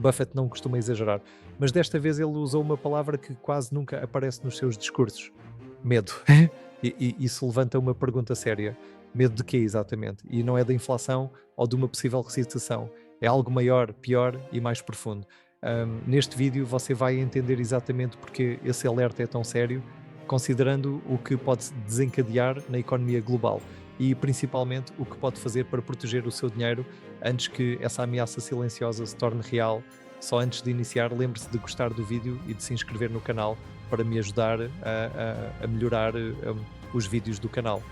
Buffett não costuma exagerar, mas desta vez ele usou uma palavra que quase nunca aparece nos seus discursos: medo. E isso levanta uma pergunta séria. Medo de quê exatamente? E não é da inflação ou de uma possível recessão. É algo maior, pior e mais profundo. Neste vídeo você vai entender exatamente porque esse alerta é tão sério, considerando o que pode desencadear na economia global e principalmente o que pode fazer para proteger o seu dinheiro antes que essa ameaça silenciosa se torne real. Só antes de iniciar, lembre-se de gostar do vídeo e de se inscrever no canal para me ajudar a melhorar os vídeos do canal.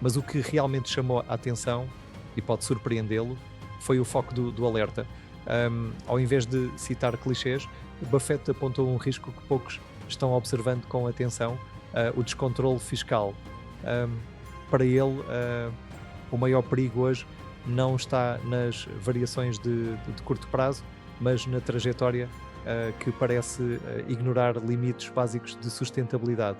Mas o que realmente chamou a atenção e pode surpreendê-lo foi o foco do alerta. Ao invés de citar clichês, Buffett apontou um risco que poucos estão observando com atenção, o descontrole fiscal. Um, para ele, o maior perigo hoje não está nas variações de curto prazo, mas na trajetória que parece ignorar limites básicos de sustentabilidade.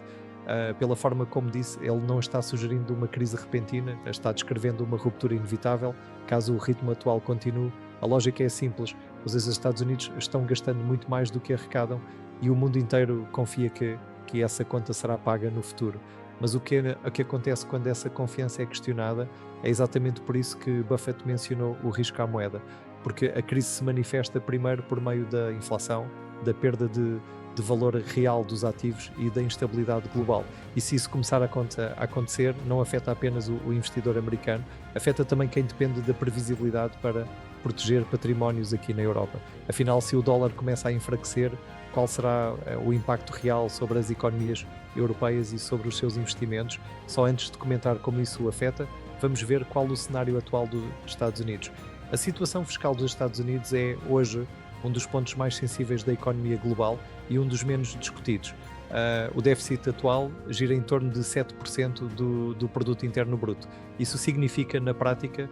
Pela forma como disse, ele não está sugerindo uma crise repentina, está descrevendo uma ruptura inevitável, caso o ritmo atual continue. A lógica é simples, os Estados Unidos estão gastando muito mais do que arrecadam e o mundo inteiro confia que essa conta será paga no futuro. Mas o que acontece quando essa confiança é questionada é exatamente por isso que Buffett mencionou o risco à moeda, porque a crise se manifesta primeiro por meio da inflação, da perda de valor real dos ativos e da instabilidade global. E se isso começar a acontecer, não afeta apenas o investidor americano, afeta também quem depende da previsibilidade para proteger patrimónios aqui na Europa. Afinal, se o dólar começa a enfraquecer, qual será o impacto real sobre as economias europeias e sobre os seus investimentos? Só antes de comentar como isso o afeta, vamos ver qual o cenário atual dos Estados Unidos. A situação fiscal dos Estados Unidos é, hoje, um dos pontos mais sensíveis da economia global e um dos menos discutidos. O déficit atual gira em torno de 7% do produto interno bruto. Isso significa, na prática,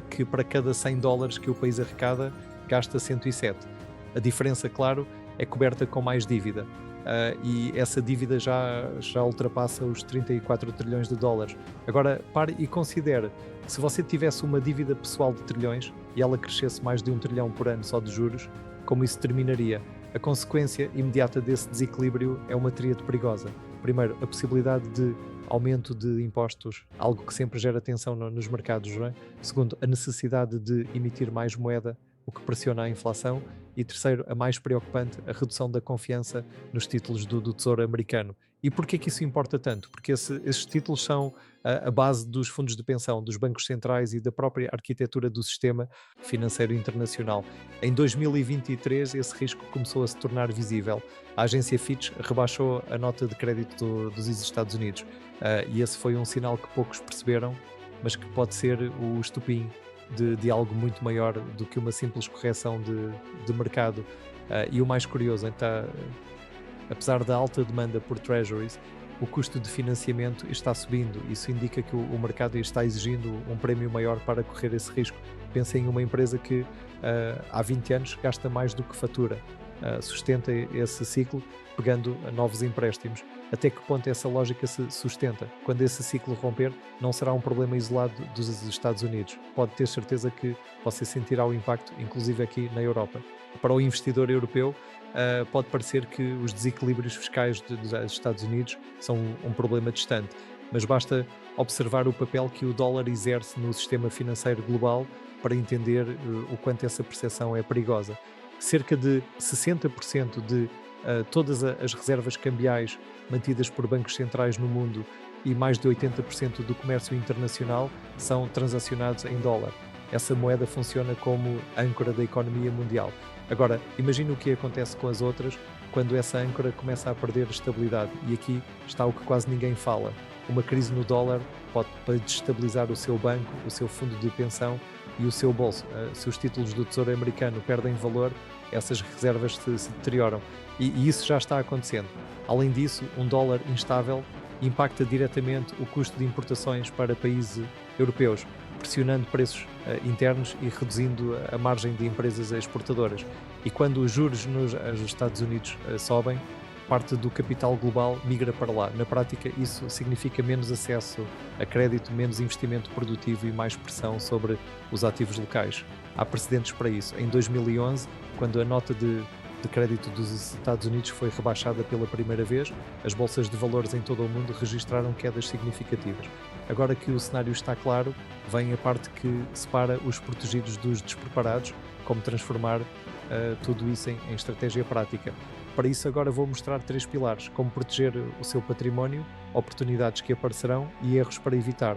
que para cada 100 dólares que o país arrecada, gasta 107. A diferença, claro, é coberta com mais dívida. E essa dívida já ultrapassa os 34 trilhões de dólares. Agora, pare e considere, se você tivesse uma dívida pessoal de trilhões e ela crescesse mais de 1 trilhão por ano só de juros, como isso terminaria? A consequência imediata desse desequilíbrio é uma tríade perigosa. Primeiro, a possibilidade de aumento de impostos, algo que sempre gera tensão nos mercados, não é? Segundo, a necessidade de emitir mais moeda, o que pressiona a inflação. E terceiro, a mais preocupante, a redução da confiança nos títulos do Tesouro americano. E porquê que isso importa tanto? Porque esses títulos são a base dos fundos de pensão, dos bancos centrais e da própria arquitetura do sistema financeiro internacional. Em 2023, esse risco começou a se tornar visível. A agência Fitch rebaixou a nota de crédito dos Estados Unidos. E esse foi um sinal que poucos perceberam, mas que pode ser o estupim de algo muito maior do que uma simples correção de mercado. E o mais curioso, então, apesar da alta demanda por treasuries, o custo de financiamento está subindo. Isso indica que o mercado está exigindo um prémio maior para correr esse risco. Pensa em uma empresa que há 20 anos gasta mais do que fatura. Sustenta esse ciclo pegando novos empréstimos. Até que ponto essa lógica se sustenta? Quando esse ciclo romper, não será um problema isolado dos Estados Unidos. Pode ter certeza que você sentirá o impacto, inclusive aqui na Europa. Para o investidor europeu, pode parecer que os desequilíbrios fiscais dos Estados Unidos são um problema distante, mas basta observar o papel que o dólar exerce no sistema financeiro global para entender o quanto essa percepção é perigosa. Cerca de 60% de todas as reservas cambiais mantidas por bancos centrais no mundo e mais de 80% do comércio internacional são transacionados em dólar. Essa moeda funciona como âncora da economia mundial. Agora, imagine o que acontece com as outras quando essa âncora começa a perder estabilidade. E aqui está o que quase ninguém fala. Uma crise no dólar pode desestabilizar o seu banco, o seu fundo de pensão e o seu bolso. Se os títulos do Tesouro americano perdem valor, essas reservas se deterioram. E isso já está acontecendo. Além disso, um dólar instável impacta diretamente o custo de importações para países europeus, pressionando preços internos e reduzindo a margem de empresas exportadoras. E quando os juros nos Estados Unidos sobem, parte do capital global migra para lá. Na prática, isso significa menos acesso a crédito, menos investimento produtivo e mais pressão sobre os ativos locais. Há precedentes para isso. Em 2011, quando a nota de crédito dos Estados Unidos foi rebaixada pela primeira vez, as bolsas de valores em todo o mundo registraram quedas significativas. Agora que o cenário está claro, vem a parte que separa os protegidos dos despreparados, como transformar tudo isso em estratégia prática. Para isso, agora vou mostrar 3 pilares: como proteger o seu património, oportunidades que aparecerão e erros para evitar.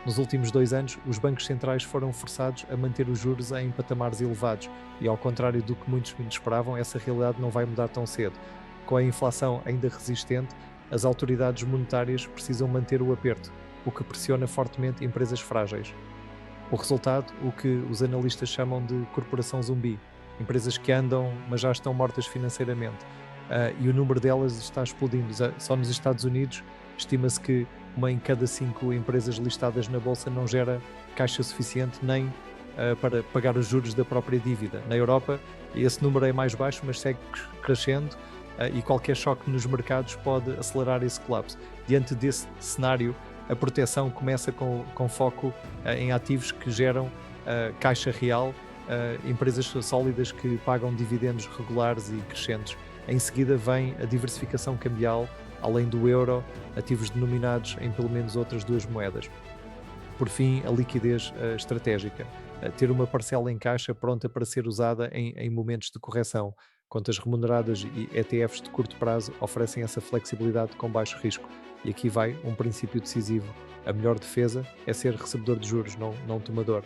Nos últimos 2 anos, os bancos centrais foram forçados a manter os juros em patamares elevados e, ao contrário do que muitos esperavam, essa realidade não vai mudar tão cedo. Com a inflação ainda resistente, as autoridades monetárias precisam manter o aperto, o que pressiona fortemente empresas frágeis. O resultado, o que os analistas chamam de corporação zumbi, empresas que andam, mas já estão mortas financeiramente. E o número delas está explodindo. Só nos Estados Unidos estima-se que uma em cada 5 empresas listadas na Bolsa não gera caixa suficiente nem para pagar os juros da própria dívida. Na Europa, esse número é mais baixo, mas segue crescendo, e qualquer choque nos mercados pode acelerar esse colapso. Diante desse cenário, a proteção começa com foco em ativos que geram caixa real, empresas sólidas que pagam dividendos regulares e crescentes. Em seguida vem a diversificação cambial, além do euro, ativos denominados em pelo menos outras 2 moedas. Por fim, a liquidez estratégica. Ter uma parcela em caixa pronta para ser usada em momentos de correção. Contas remuneradas e ETFs de curto prazo oferecem essa flexibilidade com baixo risco. E aqui vai um princípio decisivo: a melhor defesa é ser recebedor de juros, não tomador.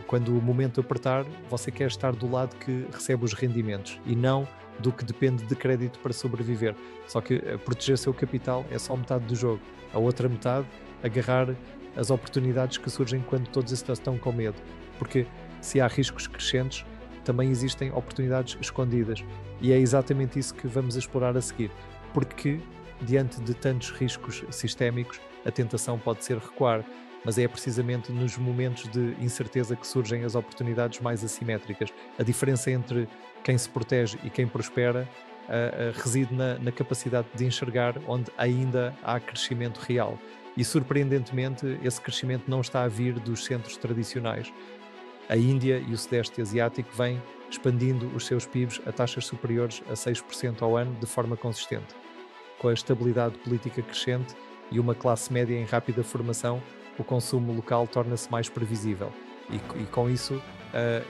Quando o momento apertar, você quer estar do lado que recebe os rendimentos e não do que depende de crédito para sobreviver. Só que proteger seu capital é só metade do jogo. A outra metade, agarrar as oportunidades que surgem quando todos estão com medo. Porque se há riscos crescentes, também existem oportunidades escondidas. E é exatamente isso que vamos explorar a seguir. Porque, diante de tantos riscos sistémicos, a tentação pode ser recuar. Mas é precisamente nos momentos de incerteza que surgem as oportunidades mais assimétricas. A diferença entre quem se protege e quem prospera reside na capacidade de enxergar onde ainda há crescimento real. E, surpreendentemente, esse crescimento não está a vir dos centros tradicionais. A Índia e o Sudeste Asiático vêm expandindo os seus PIBs a taxas superiores a 6% ao ano de forma consistente. Com a estabilidade política crescente e uma classe média em rápida formação, o consumo local torna-se mais previsível e com isso,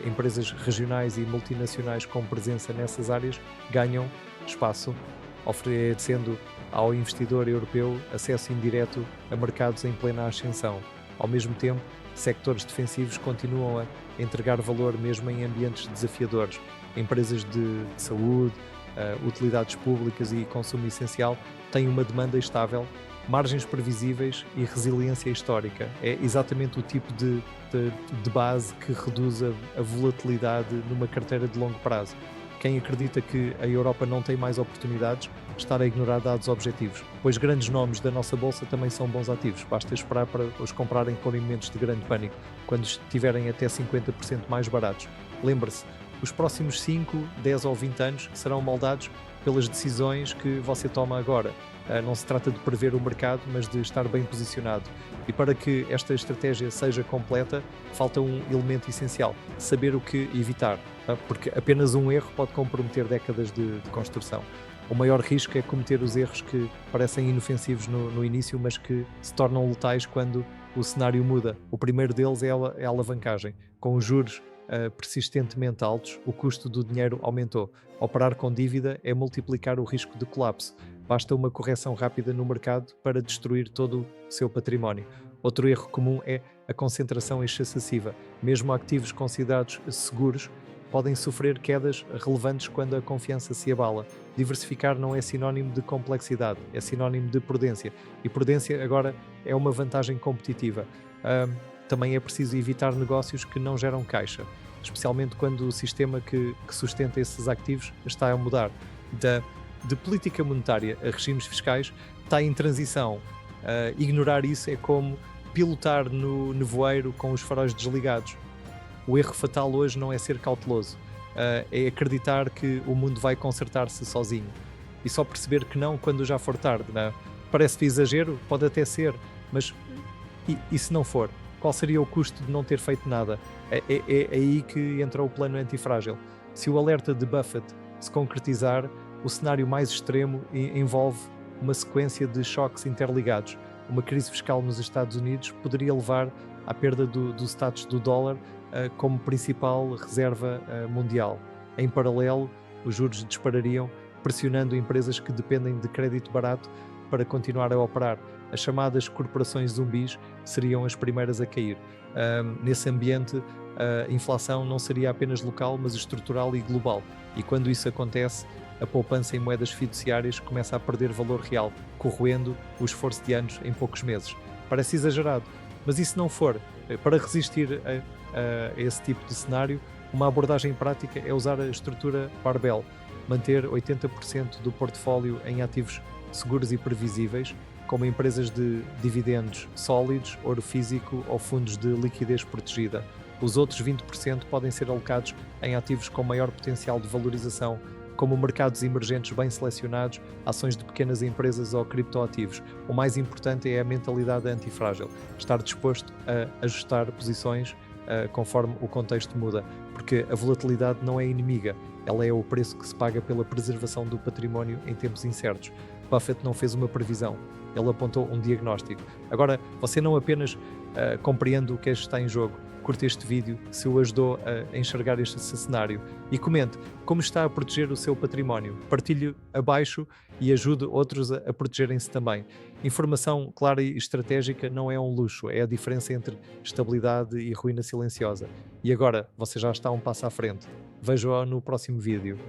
empresas regionais e multinacionais com presença nessas áreas ganham espaço, oferecendo ao investidor europeu acesso indireto a mercados em plena ascensão. Ao mesmo tempo, sectores defensivos continuam a entregar valor mesmo em ambientes desafiadores. Empresas de saúde, utilidades públicas e consumo essencial têm uma demanda estável, margens previsíveis e resiliência histórica. É exatamente o tipo de base que reduz a volatilidade numa carteira de longo prazo. Quem acredita que a Europa não tem mais oportunidades está a ignorar dados objetivos, pois grandes nomes da nossa bolsa também são bons ativos. Basta esperar para os comprarem com momentos de grande pânico, quando estiverem até 50% mais baratos. Lembre-se, os próximos 5, 10 ou 20 anos serão moldados pelas decisões que você toma agora. Não se trata de prever o mercado, mas de estar bem posicionado. E para que esta estratégia seja completa, falta um elemento essencial: saber o que evitar, porque apenas um erro pode comprometer décadas de construção. O maior risco é cometer os erros que parecem inofensivos no início, mas que se tornam letais quando o cenário muda. O primeiro deles é a alavancagem. Com os juros persistentemente altos, o custo do dinheiro aumentou. Operar com dívida é multiplicar o risco de colapso. Basta uma correção rápida no mercado para destruir todo o seu património. Outro erro comum é a concentração excessiva. Mesmo ativos considerados seguros podem sofrer quedas relevantes quando a confiança se abala. Diversificar não é sinónimo de complexidade, é sinónimo de prudência. E prudência agora é uma vantagem competitiva. Também é preciso evitar negócios que não geram caixa, especialmente quando o sistema que sustenta esses ativos está a mudar. De política monetária a regimes fiscais está em transição. Ignorar isso é como pilotar no nevoeiro com os faróis desligados. O erro fatal hoje não é ser cauteloso, é acreditar que o mundo vai consertar-se sozinho. e só perceber que não quando já for tarde, não é? Parece-te exagero? Pode até ser, mas e se não for? Qual seria o custo de não ter feito nada? É aí que entra o plano antifrágil. Se o alerta de Buffett se concretizar, o cenário mais extremo envolve uma sequência de choques interligados. Uma crise fiscal nos Estados Unidos poderia levar à perda do status do dólar como principal reserva mundial. Em paralelo, os juros disparariam, pressionando empresas que dependem de crédito barato para continuar a operar. As chamadas corporações zumbis seriam as primeiras a cair. Nesse ambiente, a inflação não seria apenas local, mas estrutural e global. E quando isso acontece, a poupança em moedas fiduciárias começa a perder valor real, corroendo o esforço de anos em poucos meses. Parece exagerado, mas e se não for? Para resistir a esse tipo de cenário, uma abordagem prática é usar a estrutura barbell, manter 80% do portfólio em ativos seguros e previsíveis, como empresas de dividendos sólidos, ouro físico ou fundos de liquidez protegida. Os outros 20% podem ser alocados em ativos com maior potencial de valorização, como mercados emergentes bem selecionados, ações de pequenas empresas ou criptoativos. O mais importante é a mentalidade antifrágil, estar disposto a ajustar posições conforme o contexto muda, porque a volatilidade não é inimiga, ela é o preço que se paga pela preservação do património em tempos incertos. Buffett não fez uma previsão, ele apontou um diagnóstico. Agora, você não apenas compreende o que está em jogo, curte este vídeo se o ajudou a enxergar este cenário e comente como está a proteger o seu património. Partilhe abaixo e ajude outros a protegerem-se também. Informação clara e estratégica não é um luxo, é a diferença entre estabilidade e ruína silenciosa. E agora, você já está um passo à frente. Veja-o no próximo vídeo.